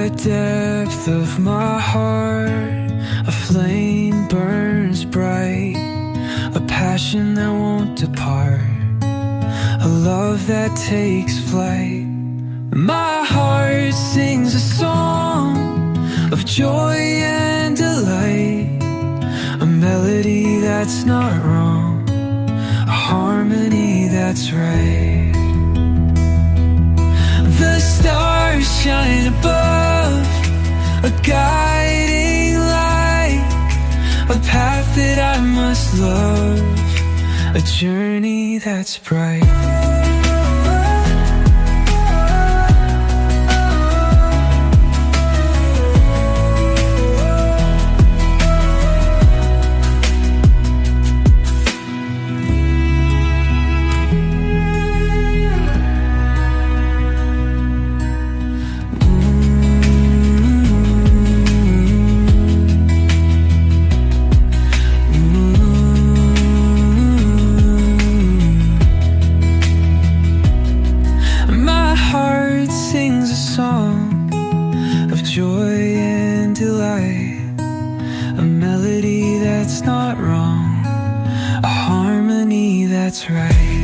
the depth of my heart, a flame burns bright, a passion that won't depart, a love that takes flight. My heart sings a song of joy and delight, a melody that's not wrong, a harmony that's right. The stars shine above, a guiding light, a path that I must love, a journey that's bright. Sings a song of joy and delight, a melody that's not wrong, a harmony that's right.